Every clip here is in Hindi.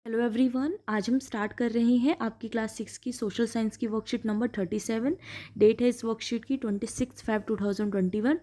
हेलो एवरीवन, आज हम स्टार्ट कर रहे हैं आपकी क्लास 6 की सोशल साइंस की वर्कशीट नंबर 37। डेट है इस वर्कशीट की 26 Feb 2021।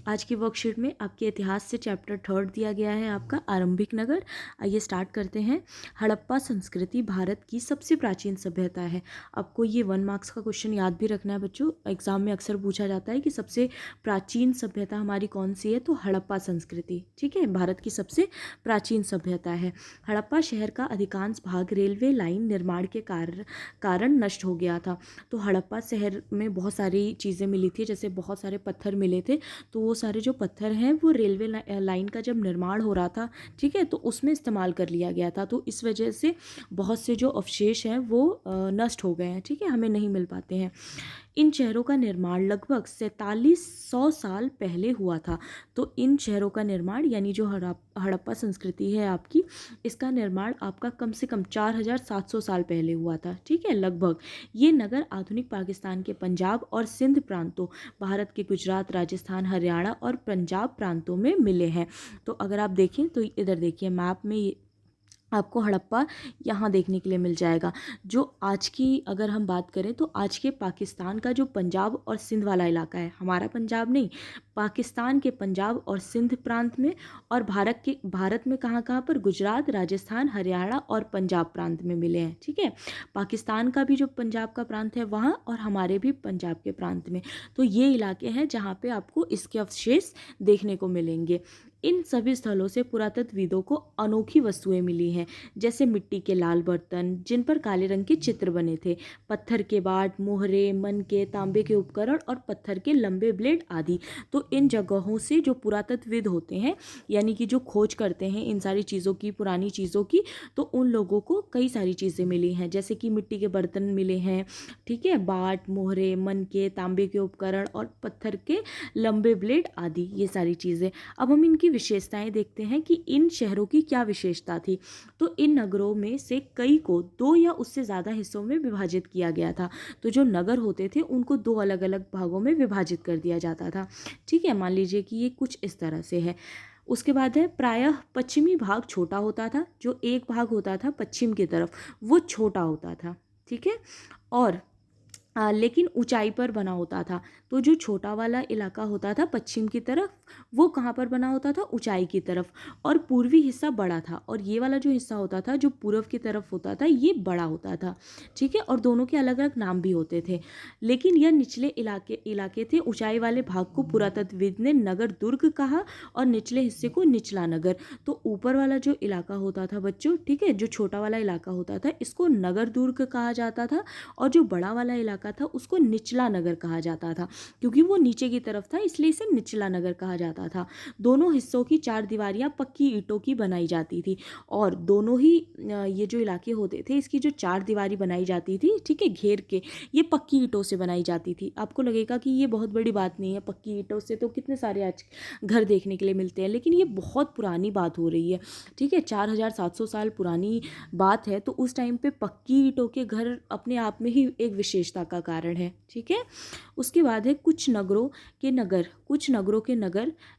आज की वर्कशीट में आपके इतिहास से चैप्टर 3 दिया गया है आपका आरंभिक नगर। आइए स्टार्ट करते हैं। हड़प्पा संस्कृति भारत की सबसे प्राचीन सभ्यता है। आपको ये 1 मार्क्स का क्वेश्चन याद भी रखना है बच्चों, एग्जाम में अक्सर पूछा जाता है कि सबसे प्राचीन सभ्यता हमारी कौन सी है, तो हड़प्पा संस्कृति, ठीक है, भारत की सबसे प्राचीन सभ्यता है। हड़प्पा शहर का अधिकांश भाग रेलवे लाइन निर्माण के कारण नष्ट हो गया था। तो हड़प्पा शहर में बहुत सारी चीज़ें मिली थी, जैसे बहुत सारे पत्थर मिले थे। तो वो सारे जो पत्थर हैं वो रेलवे लाइन का जब निर्माण हो रहा था, ठीक है, तो उसमें इस्तेमाल कर लिया गया था। तो इस वजह से बहुत से जो अवशेष हैं वो नष्ट हो गए हैं, ठीक है, हमें नहीं मिल पाते हैं। इन शहरों का निर्माण लगभग 4700 साल पहले हुआ था। तो इन शहरों का निर्माण यानी जो हड़प्पा संस्कृति है आपकी, इसका निर्माण आपका कम से कम 4700 साल पहले हुआ था, ठीक है, लगभग। ये नगर आधुनिक पाकिस्तान के पंजाब और सिंध प्रांतों, भारत के गुजरात, राजस्थान, हरियाणा और पंजाब प्रांतों में मिले हैं। तो अगर आप देखें तो इधर देखिए मैप में आपको हड़प्पा यहाँ देखने के लिए मिल जाएगा। जो आज की अगर हम बात करें तो आज के पाकिस्तान का जो पंजाब और सिंध वाला इलाका है, हमारा पंजाब नहीं, पाकिस्तान के पंजाब और सिंध प्रांत में, और भारत में कहाँ कहाँ पर, गुजरात, राजस्थान, हरियाणा और पंजाब प्रांत में मिले हैं, ठीक है। पाकिस्तान का भी जो पंजाब का प्रांत है वहाँ, और हमारे भी पंजाब के प्रांत में। तो ये इलाके हैं जहाँ पे आपको इसके अवशेष देखने को मिलेंगे। इन सभी स्थलों से पुरातत्वविदों को अनोखी वस्तुएं मिली हैं, जैसे मिट्टी के लाल बर्तन जिन पर काले रंग के चित्र बने थे, पत्थर के बाट, मोहरे, मनके, तांबे के उपकरण और पत्थर के लंबे ब्लेड आदि। तो इन जगहों से जो पुरातत्वविद होते हैं, यानी कि जो खोज करते हैं इन सारी चीज़ों की, पुरानी चीज़ों की, तो उन लोगों को कई सारी चीज़ें मिली हैं, जैसे कि मिट्टी के बर्तन मिले हैं, ठीक है, बाट, मोहरे, मनके, तांबे के उपकरण और पत्थर के लंबे ब्लेड आदि, ये सारी चीज़ें। अब हम इनकी विशेषताएं देखते हैं कि इन शहरों की क्या विशेषता थी। तो इन नगरों में से कई को 2 या उससे ज़्यादा हिस्सों में विभाजित किया गया था। तो जो नगर होते थे उनको 2 अलग अलग भागों में विभाजित कर दिया जाता था, ठीक है। मान लीजिए कि ये कुछ इस तरह से है। उसके बाद है, प्रायः पश्चिमी भाग छोटा होता था, जो एक भाग होता था पश्चिम की तरफ वो छोटा होता था, ठीक है, और लेकिन ऊंचाई पर बना होता था। तो जो छोटा वाला इलाका होता था पश्चिम की तरफ, वो कहाँ पर बना होता था, ऊंचाई की तरफ, और पूर्वी हिस्सा बड़ा था, और ये वाला जो हिस्सा होता था जो पूर्व की तरफ होता था ये बड़ा होता था, ठीक है, और दोनों के अलग अलग नाम भी होते थे। लेकिन यह निचले इलाके थे। ऊंचाई वाले भाग को पुरातत्वविद ने नगर दुर्ग कहा और निचले हिस्से को निचला नगर। तो ऊपर वाला जो इलाका होता था बच्चों, ठीक है, जो छोटा वाला इलाका होता था इसको नगर दुर्ग कहा जाता था, और जो बड़ा वाला इलाका था उसको निचला नगर कहा जाता था, क्योंकि वो नीचे की तरफ था इसलिए इसे निचला नगर कहा जाता था। दोनों हिस्सों की 4 दीवारियां पक्की ईंटों की बनाई जाती थी, और दोनों ही ये जो इलाके होते थे इसकी जो 4 दीवारी बनाई जाती थी, ठीक है, घेर के, ये पक्की ईंटों से बनाई जाती थी। आपको लगेगा कि ये बहुत बड़ी बात नहीं है, पक्की ईंटों से तो कितने सारे आज घर देखने के लिए मिलते हैं, लेकिन ये बहुत पुरानी बात हो रही है, ठीक है, 4700 साल पुरानी बात है। तो उस टाइम पे पक्की ईंटों के घर अपने आप में ही एक विशेषता का कारण है, ठीक है। उसके बाद है, कुछ नगरों के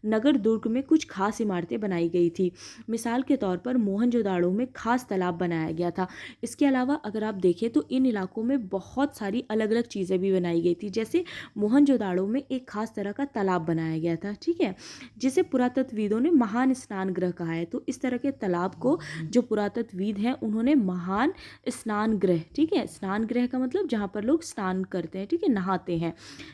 नगर दुर्ग में कुछ खास इमारतें बनाई गई थी। मिसाल के तौर पर मोहनजोदाड़ो में खास तालाब बनाया गया था। इसके अलावा अगर आप देखें तो इन इलाकों में बहुत सारी अलग अलग चीज़ें भी बनाई गई थी, जैसे मोहनजोदाड़ो में एक खास तरह का तालाब बनाया गया था, ठीक है, जिसे पुरातत्वविदों ने महान स्नान गृह कहा है। तो इस तरह के तालाब को जो पुरातत्वविद हैं उन्होंने महान स्नान गृह, ठीक है, स्नान गृह का मतलब जहाँ पर लोग स्नान करते हैं, ठीक है, नहाते हैं।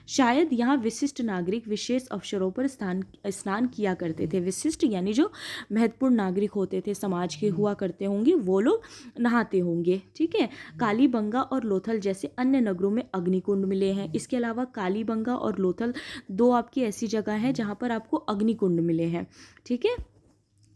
शायद यहाँ विशिष्ट नागरिक विशेष अवसरों पर स्नान किया करते थे। विशिष्ट यानी जो महत्वपूर्ण नागरिक होते थे समाज के हुआ करते होंगे वो लोग नहाते होंगे, ठीक है। कालीबंगा और लोथल जैसे अन्य नगरों में अग्निकुंड मिले हैं। इसके अलावा कालीबंगा और लोथल 2 आपकी ऐसी जगह है जहाँ पर आपको अग्निकुंड मिले हैं, ठीक है,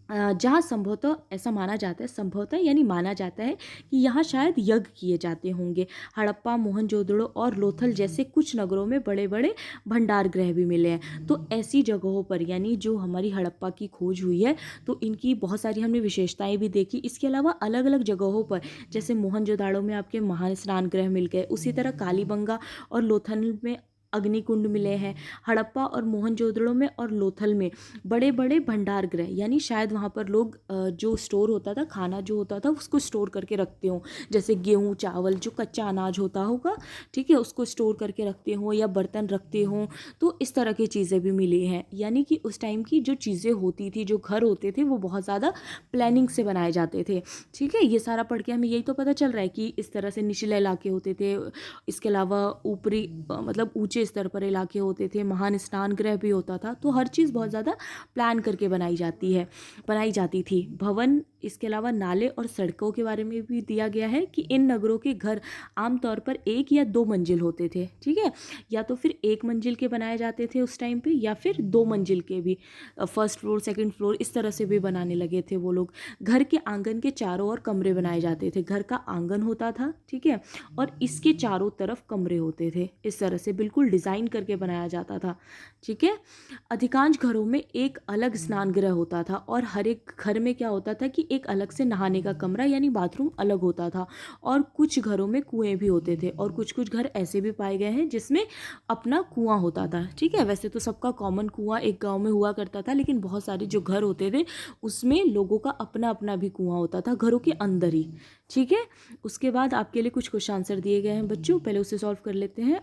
जहाँ संभवतः ऐसा माना जाता है, संभवतः यानी माना जाता है कि यहाँ शायद यज्ञ किए जाते होंगे। हड़प्पा, मोहनजोदड़ो और लोथल जैसे कुछ नगरों में बड़े बड़े भंडार गृह भी मिले हैं। तो ऐसी जगहों पर यानी जो हमारी हड़प्पा की खोज हुई है तो इनकी बहुत सारी हमने विशेषताएं भी देखी। इसके अलावा अलग अलग जगहों पर, जैसे मोहनजोदाड़ो में आपके महान स्नान गृह मिल गए, उसी तरह कालीबंगा और लोथल में अग्निकुंड मिले हैं। हड़प्पा और मोहनजोदड़ो में और लोथल में बड़े बड़े भंडार गृह, यानी शायद वहाँ पर लोग जो स्टोर होता था, खाना जो होता था उसको स्टोर करके रखते हों, जैसे गेहूँ चावल जो कच्चा अनाज होता होगा, ठीक है, उसको स्टोर करके रखते हों या बर्तन रखते हों, तो इस तरह की चीज़ें भी मिली हैं। यानी कि उस टाइम की जो चीज़ें होती थी, जो घर होते थे, वो बहुत ज़्यादा प्लानिंग से बनाए जाते थे। ठीक है, ये सारा पढ़ के हमें यही तो पता चल रहा है कि इस तरह से निचले इलाके होते थे, इसके अलावा ऊपरी मतलब ऊंचे स्तर पर इलाके होते थे, महान स्नान गृह भी होता था। तो हर चीज़ बहुत ज़्यादा प्लान करके बनाई जाती थी। भवन, इसके अलावा नाले और सड़कों के बारे में भी दिया गया है कि इन नगरों के घर आमतौर पर 1 या 2 मंजिल होते थे। ठीक है, या तो फिर 1 मंजिल के बनाए जाते थे उस टाइम पे, या फिर 2 मंजिल के भी, फर्स्ट फ्लोर सेकंड फ्लोर इस तरह से भी बनाने लगे थे वो लोग। घर के आंगन के चारों ओर कमरे बनाए जाते थे। घर का आंगन होता था, ठीक है, और इसके चारों तरफ कमरे होते थे। इस तरह से बिल्कुल डिज़ाइन करके बनाया जाता था। ठीक है, अधिकांश घरों में एक अलग स्नान गृह होता था, और हर एक घर में क्या होता था कि एक अलग से नहाने का कमरा यानी बाथरूम अलग होता था। और कुछ घरों में कुएं भी होते थे, और कुछ कुछ घर ऐसे भी पाए गए हैं जिसमें अपना कुआं होता था। ठीक है, वैसे तो सबका कॉमन कुआं एक गांव में हुआ करता था, लेकिन बहुत सारे जो घर होते थे उसमें लोगों का अपना अपना भी कुआं होता था, घरों के अंदर ही। ठीक है, उसके बाद आपके लिए कुछ क्वेश्चन आंसर दिए गए हैं बच्चों, पहले उसे सॉल्व कर लेते हैं।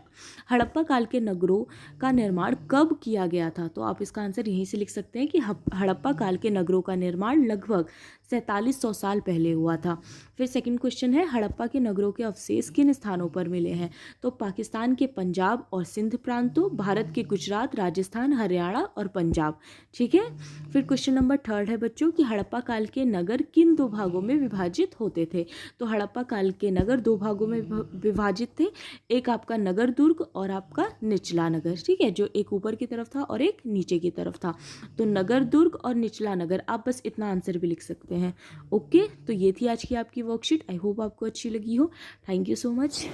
हड़प्पा काल के नगरों का निर्माण कब किया गया था? तो आप इसका आंसर यहीं से लिख सकते हैं कि हड़प्पा काल के नगरों का निर्माण लगभग 4700 साल पहले हुआ था। फिर सेकंड क्वेश्चन है, हड़प्पा के नगरों के अवशेष किन स्थानों पर मिले हैं? तो पाकिस्तान के पंजाब और सिंध प्रांतों, भारत के गुजरात, राजस्थान, हरियाणा और पंजाब। ठीक है, फिर क्वेश्चन नंबर 3 है बच्चों कि हड़प्पा काल के नगर किन 2 भागों में विभाजित होते थे? तो हड़प्पा काल के नगर 2 भागों में विभाजित थे, एक आपका नगर दुर्ग और आपका निचला नगर। ठीक है, जो एक ऊपर की तरफ था और एक नीचे की तरफ था। तो नगर दुर्ग और निचला नगर, आप बस इतना आंसर भी लिख सकते हैं। ओके, तो ये थी आज की आपकी वर्कशीट। आई होप आपको अच्छी लगी हो। Thank you so much.